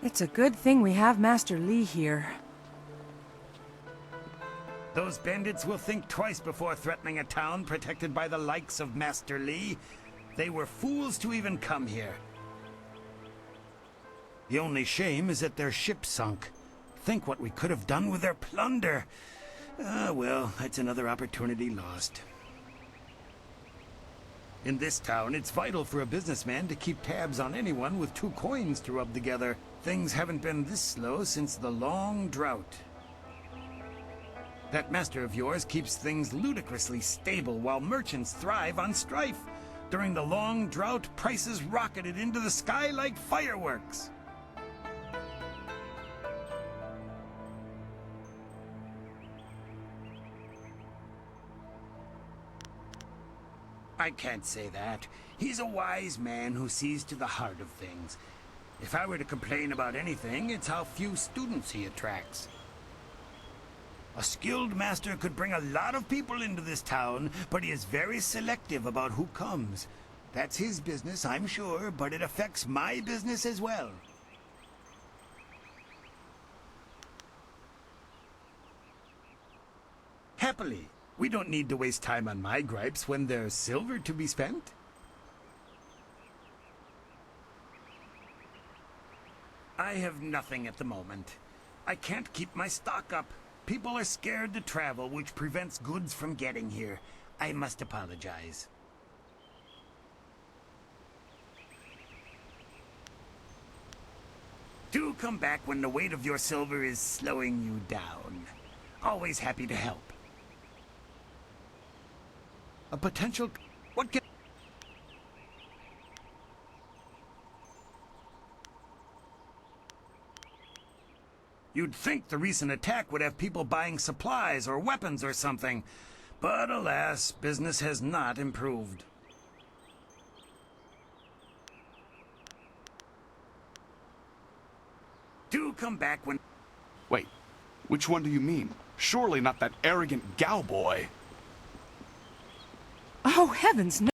It's a good thing we have Master Li here. Those bandits will think twice before threatening a town protected by the likes of Master Li. They were fools to even come here. The only shame is that their ship sunk. Think what we could have done with their plunder. Ah, well, that's another opportunity lost. In this town, it's vital for a businessman to keep tabs on anyone with 2 coins to rub together. Things haven't been this slow since the long drought. That master of yours keeps things ludicrously stable while merchants thrive on strife. During the long drought, prices rocketed into the sky like fireworks. I can't say that. He's a wise man who sees to the heart of things. If I were to complain about anything, it's how few students he attracts. A skilled master could bring a lot of people into this town, but he is very selective about who comes. That's his business, I'm sure, but it affects my business as well. Happily. We don't need to waste time on my gripes when there's silver to be spent. I have nothing at the moment. I can't keep my stock up. People are scared to travel, which prevents goods from getting here. I must apologize. Do come back when the weight of your silver is slowing you down. Always happy to help. A potential... What can... You'd think the recent attack would have people buying supplies or weapons or something. But alas, business has not improved. Do come back when... Wait, which one do you mean? Surely not that arrogant Gao boy. Oh, heavens, no!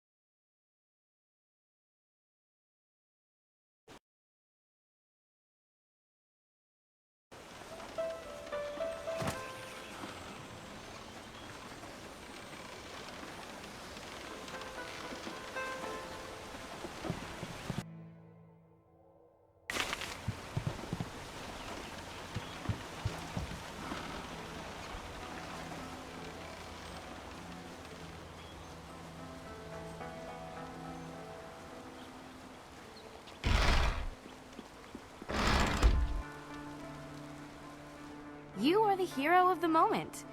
You are the hero of the moment.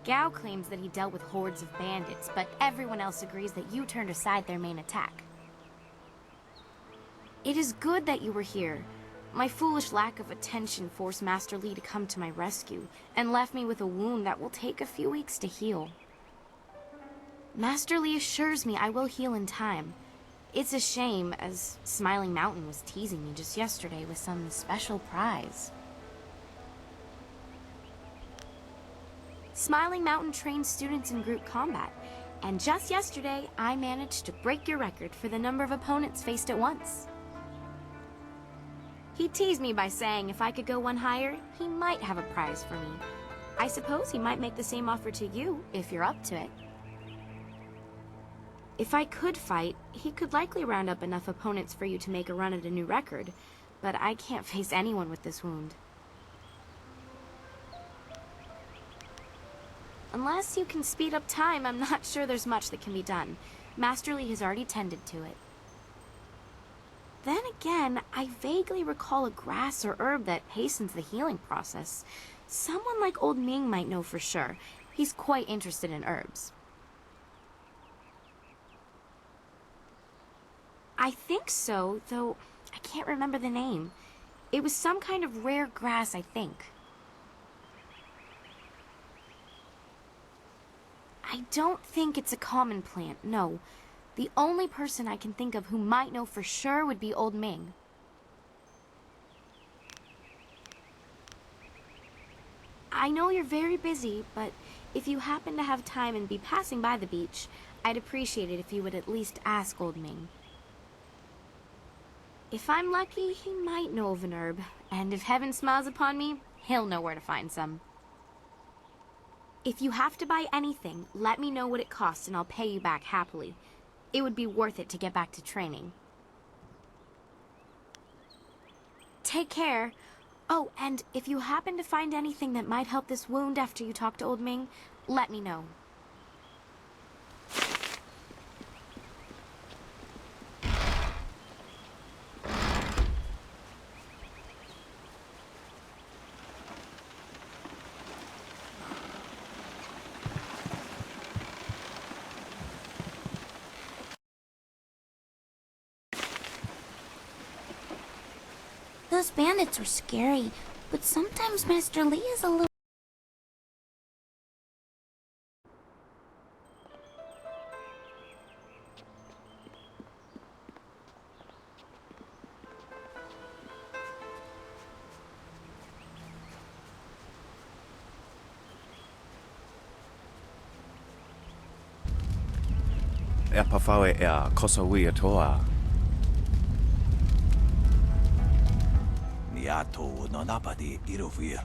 Gao claims that he dealt with hordes of bandits, but everyone else agrees that you turned aside their main attack. It is good that you were here. My foolish lack of attention forced Master Li to come to my rescue, and left me with a wound that will take a few weeks to heal. Master Li assures me I will heal in time. It's a shame, as Smiling Mountain was teasing me just yesterday with some special prize. Smiling Mountain trains students in group combat, and just yesterday, I managed to break your record for the number of opponents faced at once. He teased me by saying if I could go one higher, he might have a prize for me. I suppose he might make the same offer to you, if you're up to it. If I could fight, he could likely round up enough opponents for you to make a run at a new record, but I can't face anyone with this wound. Unless you can speed up time, I'm not sure there's much that can be done. Master Li has already tended to it. Then again, I vaguely recall a grass or herb that hastens the healing process. Someone like Old Ming might know for sure. He's quite interested in herbs. I think so, though I can't remember the name. It was some kind of rare grass, I think. I don't think it's a common plant, no. The only person I can think of who might know for sure would be Old Ming. I know you're very busy, but if you happen to have time and be passing by the beach, I'd appreciate it if you would at least ask Old Ming. If I'm lucky, he might know of an herb. And if heaven smiles upon me, he'll know where to find some. If you have to buy anything, let me know what it costs and I'll pay you back happily. It would be worth it to get back to training. Take care. Oh, and if you happen to find anything that might help this wound after you talk to Old Ming, let me know. Those bandits are scary, but sometimes Master Li is a little... Pafawe kosawi atoa. Niato no napadi irovir.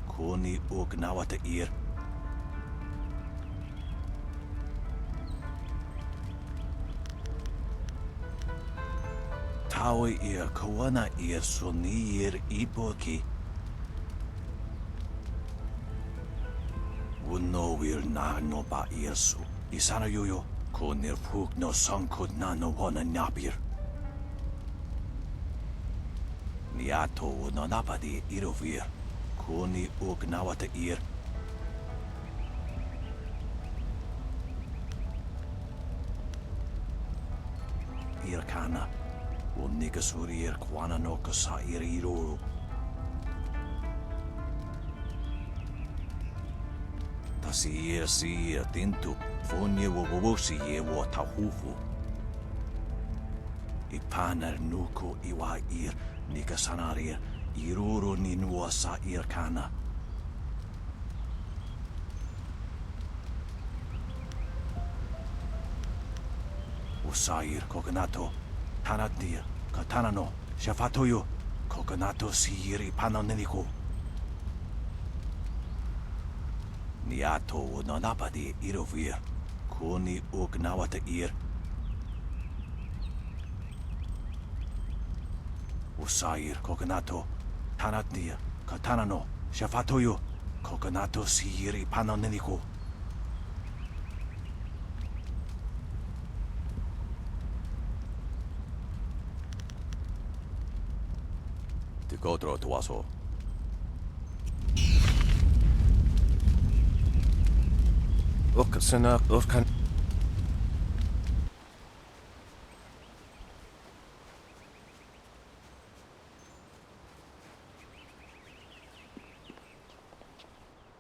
Kuni ugnawata ir. Tawi ir kawana ir sunir ipoki. Uno wir na no ba irsu. Isana yoyo. Kunir fuk no sankud na no wana napir. Niato no napadi irovir. Kuni ugnawata ir. Irkana. Unigasuri ir kwana no kasa ir iroro. Tasi ir tintu. Fonye wowosi ye wo tahufu. Ipaner nuko iwa ir nikasanarir iruro ni nuasa irkana. Usair kokonato tanatir katanano shafatoyo kokonato siri panoneniko. Niato no napadi irovir. Kuni ugnawata ir. Usair kokonato tanatir katanano shafatoyo kokonato siri panoneniko. Tikotro tuaso. Sana urkan.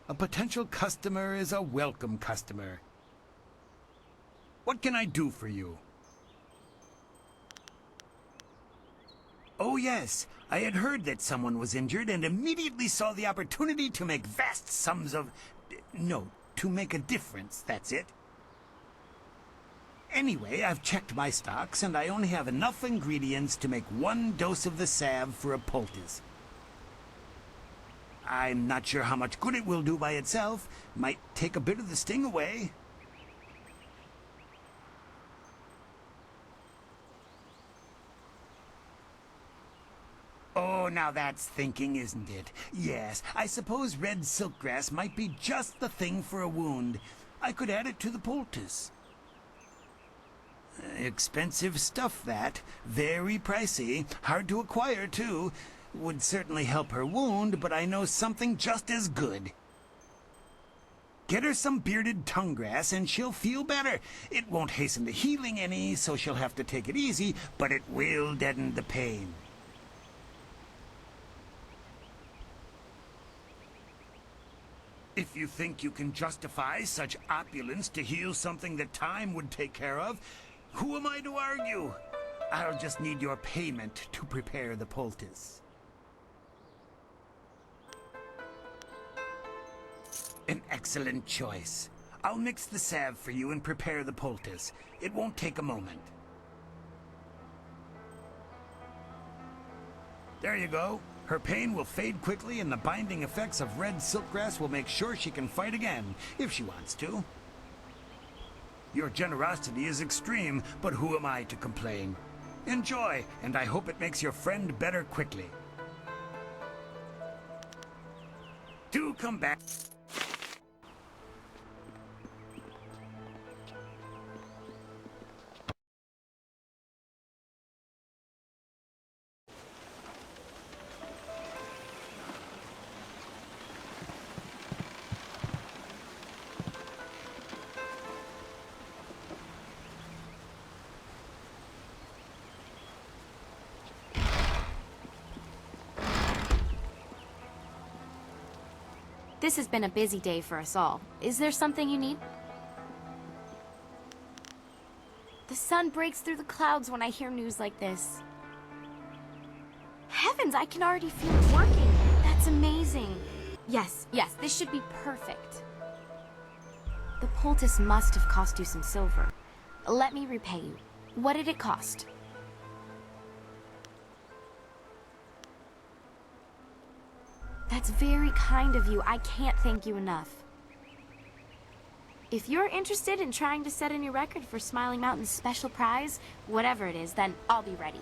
A potential customer is a welcome customer. What can I do for you? Oh yes, I had heard that someone was injured and immediately saw the opportunity to make vast sums of... No, to make a difference, that's it. Anyway, I've checked my stocks and I only have enough ingredients to make 1 dose of the salve for a poultice. I'm not sure how much good it will do by itself. Might take a bit of the sting away. Oh, now that's thinking, isn't it? Yes, I suppose red silkgrass might be just the thing for a wound. I could add it to the poultice. Expensive stuff, that. Very pricey. Hard to acquire, too. Would certainly help her wound, but I know something just as good. Get her some bearded tongue grass and she'll feel better. It won't hasten the healing any, so she'll have to take it easy, but it will deaden the pain. If you think you can justify such opulence to heal something that time would take care of, who am I to argue? I'll just need your payment to prepare the poultice. An excellent choice. I'll mix the salve for you and prepare the poultice. It won't take a moment. There you go. Her pain will fade quickly, and the binding effects of red silkgrass will make sure she can fight again, if she wants to. Your generosity is extreme, but who am I to complain? Enjoy, and I hope it makes your friend better quickly. Do come back. This has been a busy day for us all. Is there something you need? The sun breaks through the clouds when I hear news like this. Heavens, I can already feel it working. That's amazing. Yes, this should be perfect. The poultice must have cost you some silver. Let me repay you. What did it cost? That's very kind of you. I can't thank you enough. If you're interested in trying to set a new record for Smiling Mountain's special prize, whatever it is, then I'll be ready.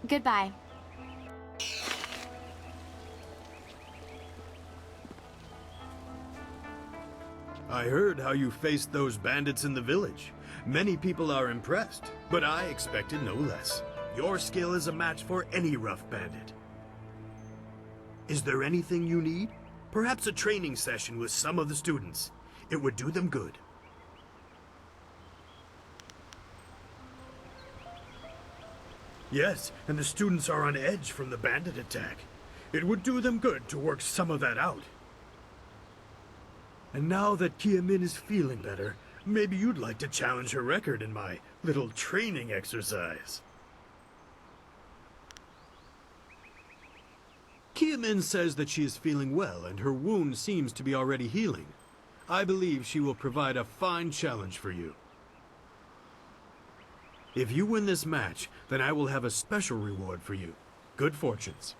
Goodbye. I heard how you faced those bandits in the village. Many people are impressed, but I expected no less. Your skill is a match for any rough bandit. Is there anything you need? Perhaps a training session with some of the students. It would do them good. Yes, and the students are on edge from the bandit attack. It would do them good to work some of that out. And now that Kia Min is feeling better, maybe you'd like to challenge her record in my little training exercise. Kia Min says that she is feeling well and her wound seems to be already healing. I believe she will provide a fine challenge for you. If you win this match, then I will have a special reward for you. Good fortunes.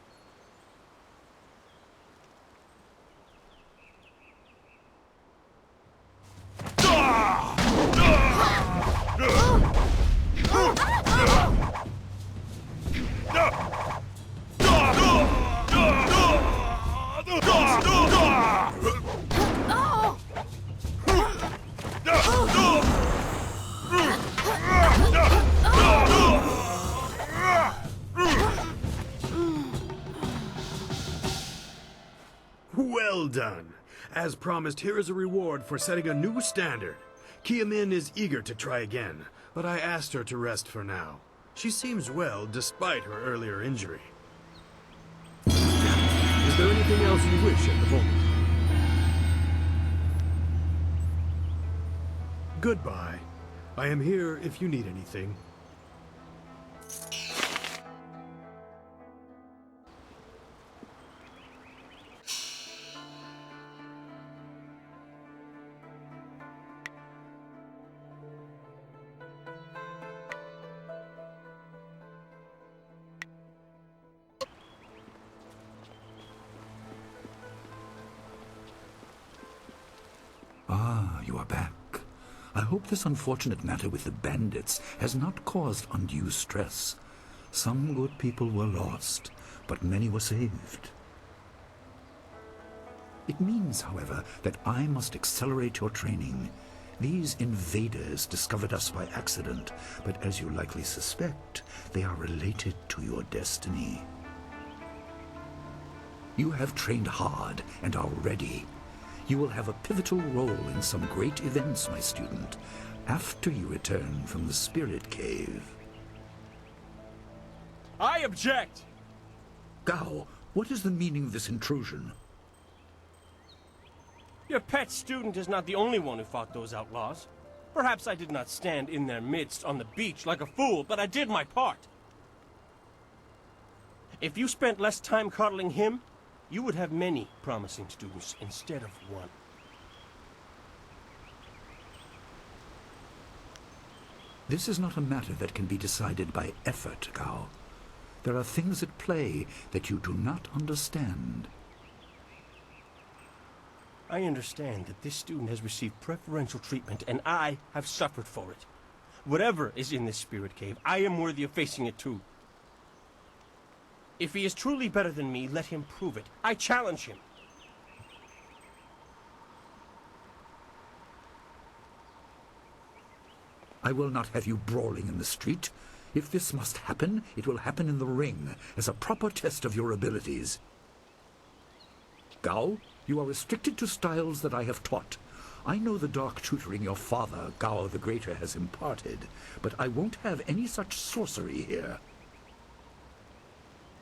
Well done. As promised, here is a reward for setting a new standard. Kia Min is eager to try again, but I asked her to rest for now. She seems well despite her earlier injury. Is there anything else you wish at the moment? Goodbye. I am here if you need anything. Ah, you are back. I hope this unfortunate matter with the bandits has not caused undue stress. Some good people were lost, but many were saved. It means, however, that I must accelerate your training. These invaders discovered us by accident, but as you likely suspect, they are related to your destiny. You have trained hard and are ready. You will have a pivotal role in some great events, my student, after you return from the Spirit Cave. I object! Gao, what is the meaning of this intrusion? Your pet student is not the only one who fought those outlaws. Perhaps I did not stand in their midst on the beach like a fool, but I did my part. If you spent less time coddling him, you would have many promising students instead of one. This is not a matter that can be decided by effort, Gao. There are things at play that you do not understand. I understand that this student has received preferential treatment, and I have suffered for it. Whatever is in this spirit cave, I am worthy of facing it too. If he is truly better than me, let him prove it. I challenge him. I will not have you brawling in the street. If this must happen, it will happen in the ring, as a proper test of your abilities. Gao, you are restricted to styles that I have taught. I know the dark tutoring your father, Gao the Greater, has imparted, but I won't have any such sorcery here.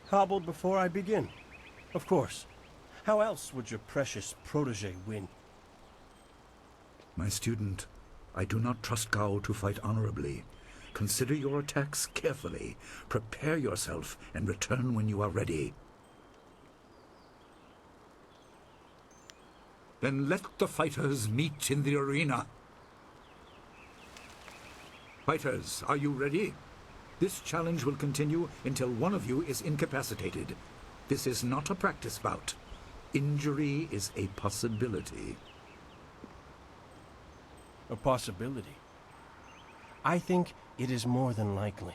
Hobbled before I begin. Of course. How else would your precious protege win? My student, I do not trust Gao to fight honorably. Consider your attacks carefully. Prepare yourself and return when you are ready. Then let the fighters meet in the arena. Fighters, are you ready? This challenge will continue until one of you is incapacitated. This is not a practice bout. Injury is a possibility. A possibility? I think it is more than likely.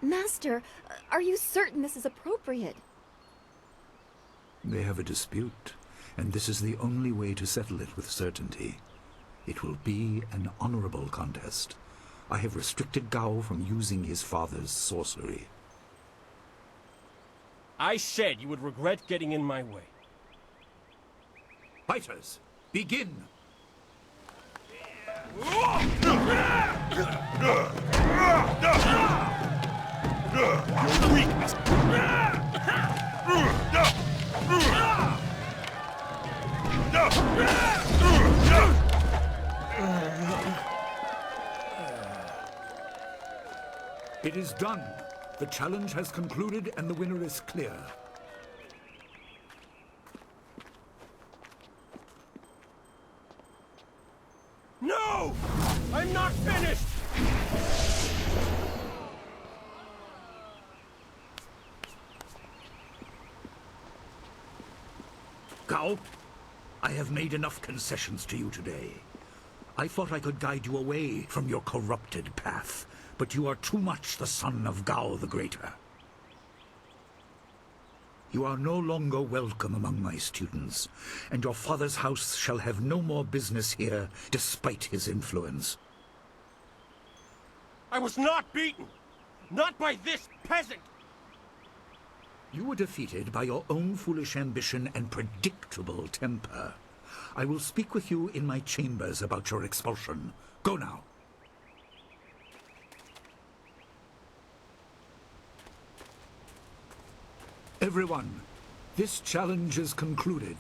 Master, are you certain this is appropriate? They have a dispute, and this is the only way to settle it with certainty. It will be an honorable contest. I have restricted Gao from using his father's sorcery. I said you would regret getting in my way. Fighters, begin! Weakness. It is done. The challenge has concluded and the winner is clear. No! I'm not finished! Gao, I have made enough concessions to you today. I thought I could guide you away from your corrupted path, but you are too much the son of Gao the Greater. You are no longer welcome among my students, and your father's house shall have no more business here, despite his influence. I was not beaten! Not by this peasant! You were defeated by your own foolish ambition and predictable temper. I will speak with you in my chambers about your expulsion. Go now. Everyone, this challenge is concluded.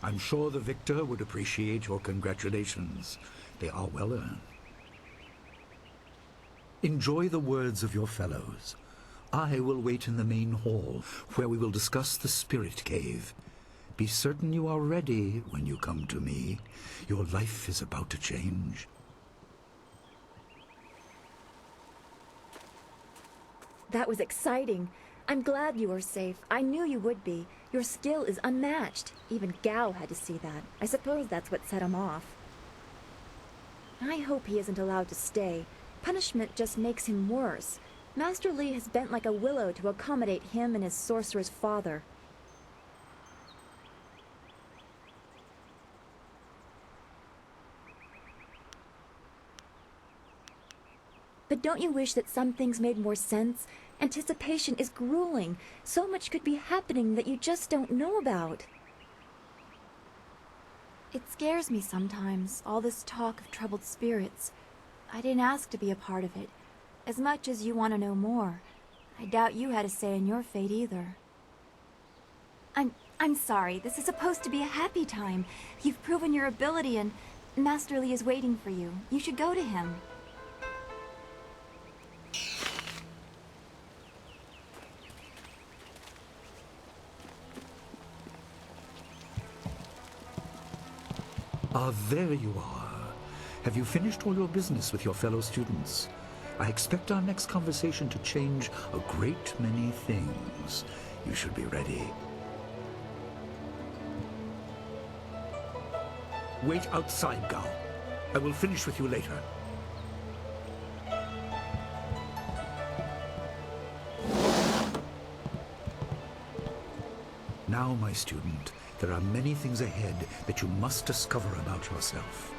I'm sure the victor would appreciate your congratulations. They are well earned. Enjoy the words of your fellows. I will wait in the main hall, where we will discuss the spirit cave. Be certain you are ready when you come to me. Your life is about to change. That was exciting. I'm glad you were safe. I knew you would be. Your skill is unmatched. Even Gao had to see that. I suppose that's what set him off. I hope he isn't allowed to stay. Punishment just makes him worse. Master Li has bent like a willow to accommodate him and his sorcerer's father. But don't you wish that some things made more sense? Anticipation is grueling. So much could be happening that you just don't know about. It scares me sometimes, all this talk of troubled spirits. I didn't ask to be a part of it. As much as you want to know more, I doubt you had a say in your fate either. I'm sorry. This is supposed to be a happy time. You've proven your ability and Master Li is waiting for you. You should go to him. Ah, there you are. Have you finished all your business with your fellow students? I expect our next conversation to change a great many things. You should be ready. Wait outside, Gao. I will finish with you later. Now, my student, there are many things ahead that you must discover about yourself.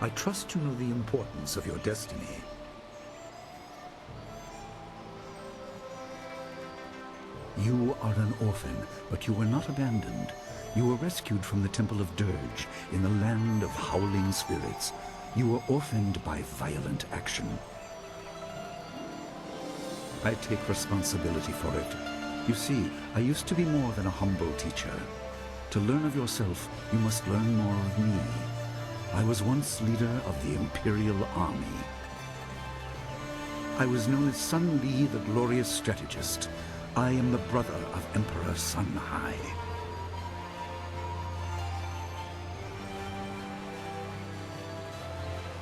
I trust you know the importance of your destiny. You are an orphan, but you were not abandoned. You were rescued from the Temple of Dirge in the land of howling spirits. You were orphaned by violent action. I take responsibility for it. You see, I used to be more than a humble teacher. To learn of yourself, you must learn more of me. I was once leader of the Imperial Army. I was known as Sun Li, the glorious strategist. I am the brother of Emperor Sun Hai.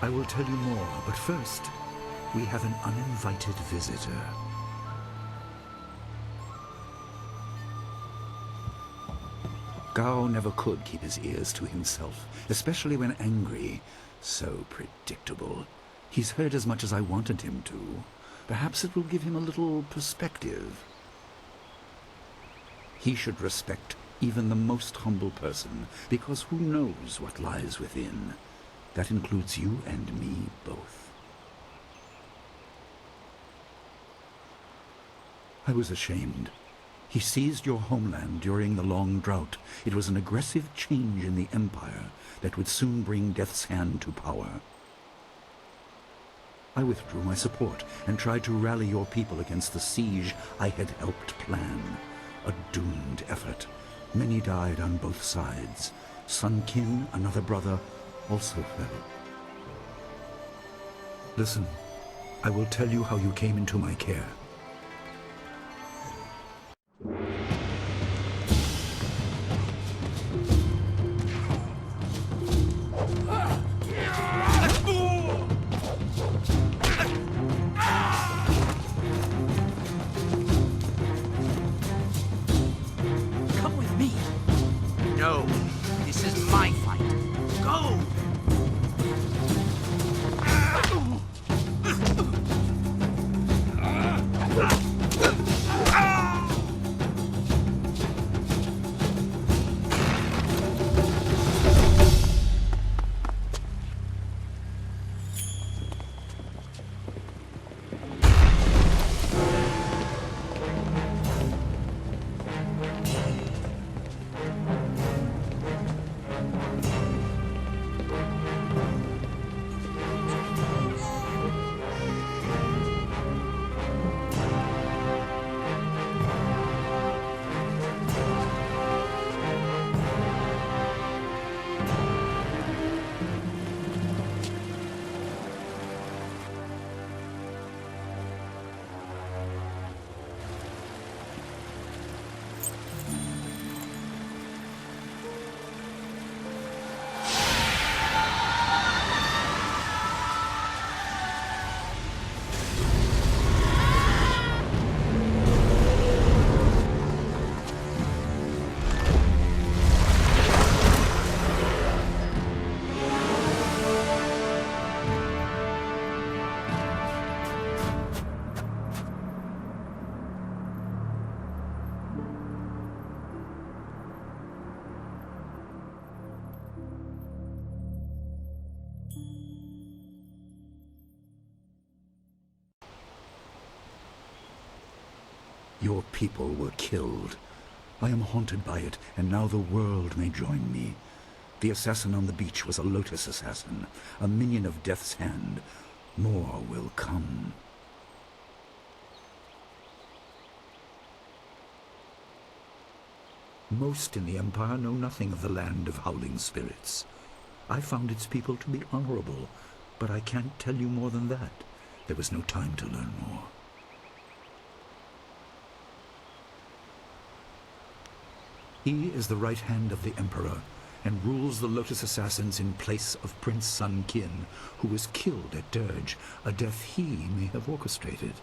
I will tell you more, but first, we have an uninvited visitor. Gao never could keep his ears to himself, especially when angry. So predictable. He's heard as much as I wanted him to. Perhaps it will give him a little perspective. He should respect even the most humble person, because who knows what lies within? That includes you and me both. I was ashamed. He seized your homeland during the long drought. It was an aggressive change in the Empire that would soon bring Death's Hand to power. I withdrew my support and tried to rally your people against the siege I had helped plan. A doomed effort. Many died on both sides. Sun Qin, another brother, also fell. Listen, I will tell you how you came into my care. Come with me. No, this is my fight. Go! Your people were killed. I am haunted by it, and now the world may join me. The assassin on the beach was a Lotus assassin, a minion of Death's Hand. More will come. Most in the Empire know nothing of the land of howling spirits. I found its people to be honorable, but I can't tell you more than that. There was no time to learn more. He is the right hand of the Emperor, and rules the Lotus Assassins in place of Prince Sun Qin, who was killed at Dirge, a death he may have orchestrated.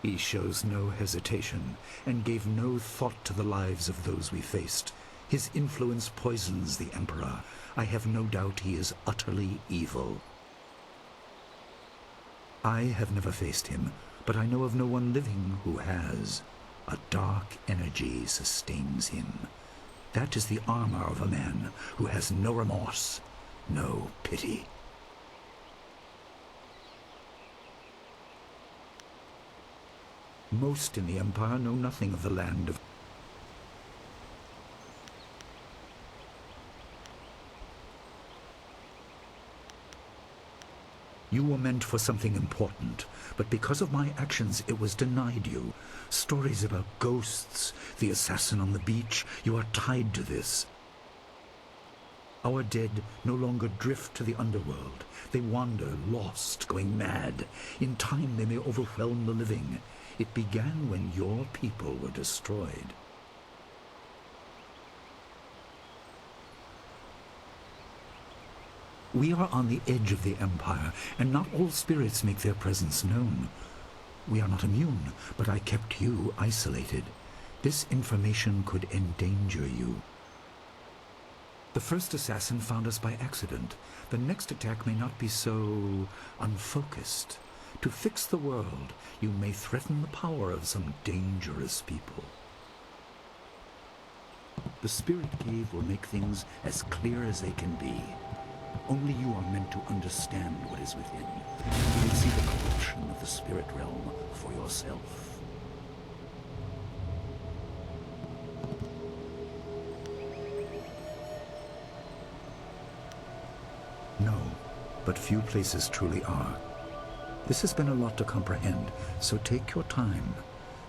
He shows no hesitation, and gave no thought to the lives of those we faced. His influence poisons the Emperor. I have no doubt he is utterly evil. I have never faced him, but I know of no one living who has. A dark energy sustains him. That is the armor of a man who has no remorse, no pity. Most in the Empire know nothing of the land of... You were meant for something important, but because of my actions it was denied you. Stories about ghosts, the assassin on the beach, you are tied to this. Our dead no longer drift to the underworld. They wander, lost, going mad. In time they may overwhelm the living. It began when your people were destroyed. We are on the edge of the Empire, and not all spirits make their presence known. We are not immune, but I kept you isolated. This information could endanger you. The first assassin found us by accident. The next attack may not be so unfocused. To fix the world, you may threaten the power of some dangerous people. The Spirit Cave will make things as clear as they can be. Only you are meant to understand what is within. You will see the corruption of the spirit realm for yourself. No, but few places truly are. This has been a lot to comprehend, so take your time.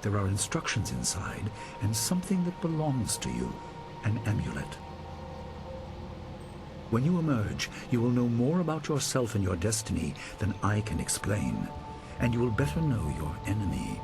There are instructions inside, and something that belongs to you, an amulet. When you emerge, you will know more about yourself and your destiny than I can explain, and you will better know your enemy.